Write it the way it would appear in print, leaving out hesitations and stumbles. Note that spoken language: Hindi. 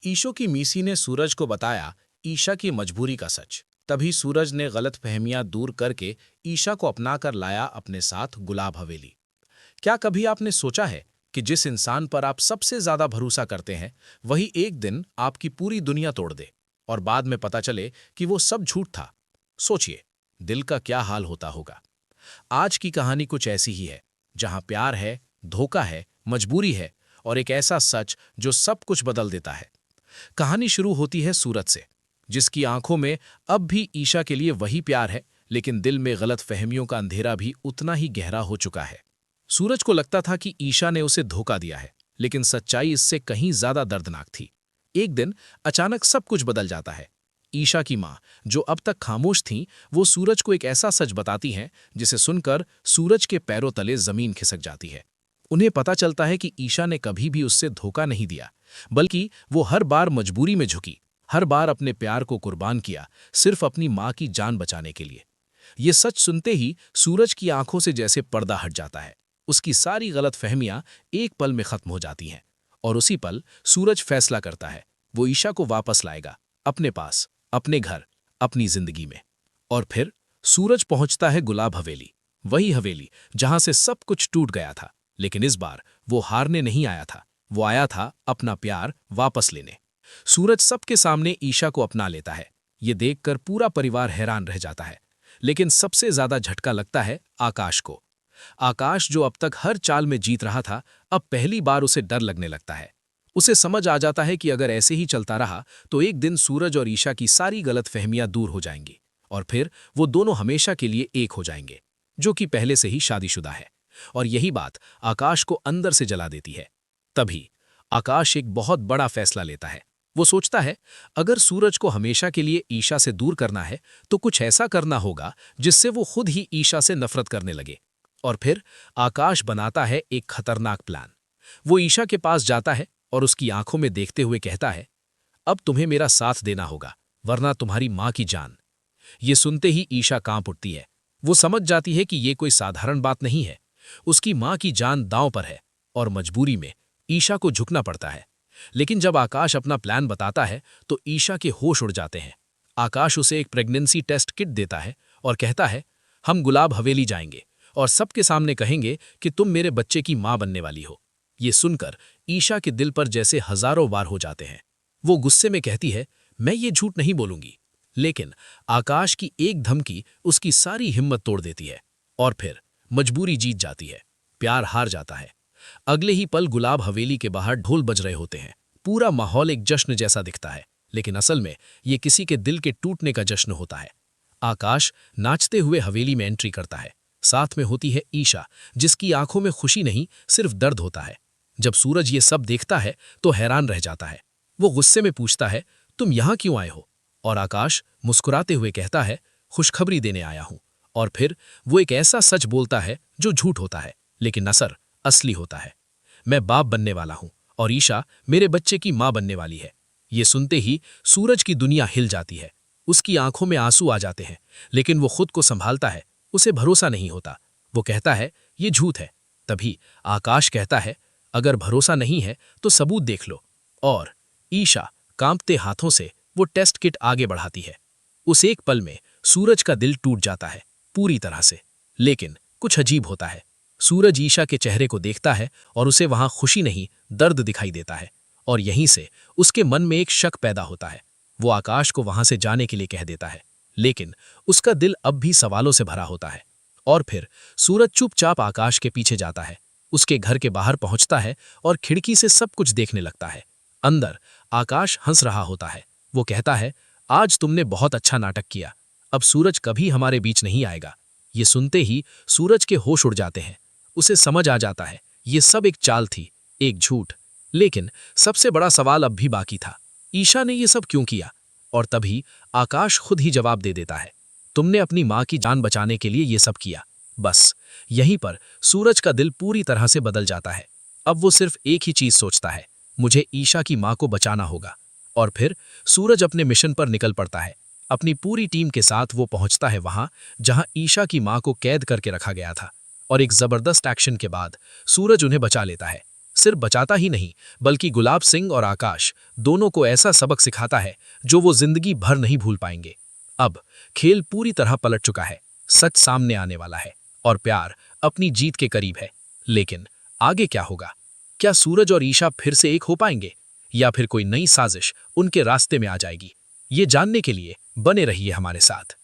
ईशो की मीसी ने सूरज को बताया ईशा की मजबूरी का सच। तभी सूरज ने गलतफहमियां दूर करके ईशा को अपनाकर लाया अपने साथ गुलाब हवेली। क्या कभी आपने सोचा है कि जिस इंसान पर आप सबसे ज्यादा भरोसा करते हैं वही एक दिन आपकी पूरी दुनिया तोड़ दे और बाद में पता चले कि वो सब झूठ था। सोचिए, दिल का क्या हाल होता होगा। आज की कहानी कुछ ऐसी ही है, जहां प्यार है, धोखा है, मजबूरी है और एक ऐसा सच जो सब कुछ बदल देता है। कहानी शुरू होती है सूरज से, जिसकी आंखों में अब भी ईशा के लिए वही प्यार है, लेकिन दिल में गलत फहमियों का अंधेरा भी उतना ही गहरा हो चुका है। सूरज को लगता था कि ईशा ने उसे धोखा दिया है, लेकिन सच्चाई इससे कहीं ज्यादा दर्दनाक थी। एक दिन अचानक सब कुछ बदल जाता है। ईशा की मां, जो अब तक खामोश थीं, वो सूरज को एक ऐसा सच बताती हैं जिसे सुनकर सूरज के पैरों तले जमीन खिसक जाती है। उन्हें पता चलता है कि ईशा ने कभी भी उससे धोखा नहीं दिया, बल्कि वो हर बार मजबूरी में झुकी, हर बार अपने प्यार को कुर्बान किया, सिर्फ अपनी मां की जान बचाने के लिए। ये सच सुनते ही सूरज की आंखों से जैसे पर्दा हट जाता है। उसकी सारी गलत फहमियां एक पल में खत्म हो जाती हैं और उसी पल सूरज फैसला करता है, वो ईशा को वापस लाएगा, अपने पास, अपने घर, अपनी जिंदगी में। और फिर सूरज पहुंचता है गुलाब हवेली, वही हवेली जहां से सब कुछ टूट गया था। लेकिन इस बार वो हारने नहीं आया था, वो आया था अपना प्यार वापस लेने। सूरज सबके सामने ईशा को अपना लेता है। ये देखकर पूरा परिवार हैरान रह जाता है। लेकिन सबसे ज्यादा झटका लगता है आकाश को। आकाश, जो अब तक हर चाल में जीत रहा था, अब पहली बार उसे डर लगने लगता है। उसे समझ आ जाता है कि अगर ऐसे ही चलता रहा तो एक दिन सूरज और ईशा की सारी गलतफहमियां दूर हो जाएंगी और फिर वो दोनों हमेशा के लिए एक हो जाएंगे, जो कि पहले से ही शादीशुदा है। और यही बात आकाश को अंदर से जला देती है। तभी आकाश एक बहुत बड़ा फैसला लेता है। वो सोचता है, अगर सूरज को हमेशा के लिए ईशा से दूर करना है तो कुछ ऐसा करना होगा जिससे वो खुद ही ईशा से नफरत करने लगे। और फिर आकाश बनाता है एक खतरनाक प्लान। वो ईशा के पास जाता है और उसकी आंखों में देखते हुए कहता है, अब तुम्हें मेरा साथ देना होगा, वरना तुम्हारी मां की जान। ये सुनते ही ईशा कांप उठती है। वो समझ जाती है कि ये कोई साधारण बात नहीं है। उसकी मां की जान दांव पर है और मजबूरी में ईशा को झुकना पड़ता है। लेकिन जब आकाश अपना प्लान बताता है तो ईशा के होश उड़ जाते हैं। आकाश उसे एक प्रेगनेंसी टेस्ट किट देता है और कहता है, हम गुलाब हवेली जाएंगे और सबके सामने कहेंगे कि तुम मेरे बच्चे की मां बनने वाली हो। ये सुनकर ईशा के दिल पर जैसे हजारों वार हो जाते हैं। वो गुस्से में कहती है, मैं ये झूठ नहीं बोलूंगी। लेकिन आकाश की एक धमकी उसकी सारी हिम्मत तोड़ देती है और फिर मजबूरी जीत जाती है, प्यार हार जाता है। अगले ही पल गुलाब हवेली के बाहर ढोल बज रहे होते हैं। पूरा माहौल एक जश्न जैसा दिखता है, लेकिन असल में ये किसी के दिल के टूटने का जश्न होता है। आकाश नाचते हुए हवेली में एंट्री करता है। साथ में होती है ईशा, जिसकी आंखों में खुशी नहीं, सिर्फ दर्द होता है। जब सूरज ये सब देखता है तो हैरान रह जाता है। वो गुस्से में पूछता है, तुम यहां क्यों आए हो? और आकाश मुस्कुराते हुए कहता है, खुशखबरी देने आया हूं। और फिर वो एक ऐसा सच बोलता है जो झूठ होता है, लेकिन असर असली होता है। मैं बाप बनने वाला हूं और ईशा मेरे बच्चे की मां बनने वाली है। ये सुनते ही सूरज की दुनिया हिल जाती है। उसकी आंखों में आंसू आ जाते हैं, लेकिन वो खुद को संभालता है। उसे भरोसा नहीं होता। वो कहता है, ये झूठ है। तभी आकाश कहता है, अगर भरोसा नहीं है तो सबूत देख लो। और ईशा कांपते हाथों से वो टेस्ट किट आगे बढ़ाती है। उस एक पल में सूरज का दिल टूट जाता है, पूरी तरह से। लेकिन कुछ अजीब होता है। सूरज ईशा के चेहरे को देखता है और उसे वहां खुशी नहीं, दर्द दिखाई देता है। और यहीं से उसके मन में एक शक पैदा होता है। वो आकाश को वहां से जाने के लिए कह देता है, लेकिन उसका दिल अब भी सवालों से भरा होता है। और फिर सूरज चुपचाप आकाश के पीछे जाता है, उसके घर के बाहर पहुंचता है और खिड़की से सब कुछ देखने लगता है। अंदर आकाश हंस रहा होता है। वो कहता है, आज तुमने बहुत अच्छा नाटक किया, अब सूरज कभी हमारे बीच नहीं आएगा। ये सुनते ही सूरज के होश उड़ जाते हैं। उसे समझ आ जाता है, ये सब एक चाल थी, एक झूठ। लेकिन सबसे बड़ा सवाल अब भी बाकी था, ईशा ने ये सब क्यों किया? और तभी आकाश खुद ही जवाब दे देता है, तुमने अपनी मां की जान बचाने के लिए ये सब किया। बस यहीं पर सूरज का दिल पूरी तरह से बदल जाता है। अब वो सिर्फ एक ही चीज सोचता है, मुझे ईशा की मां को बचाना होगा। और फिर सूरज अपने मिशन पर निकल पड़ता है। अपनी पूरी टीम के साथ वो पहुंचता है वहां जहां ईशा की मां को कैद करके रखा गया था। और एक जबरदस्त एक्शन के बाद सूरज उन्हें बचा लेता है। सिर्फ बचाता ही नहीं बल्कि गुलाब सिंह और आकाश दोनों को ऐसा सबक सिखाता है जो वो जिंदगी भर नहीं भूल पाएंगे। अब खेल पूरी तरह पलट चुका है, सच सामने आने वाला है और प्यार अपनी जीत के करीब है। लेकिन आगे क्या होगा? क्या सूरज और ईशा फिर से एक हो पाएंगे या फिर कोई नई साजिश उनके रास्ते में आ जाएगी? ये जानने के लिए बने रहिए हमारे साथ।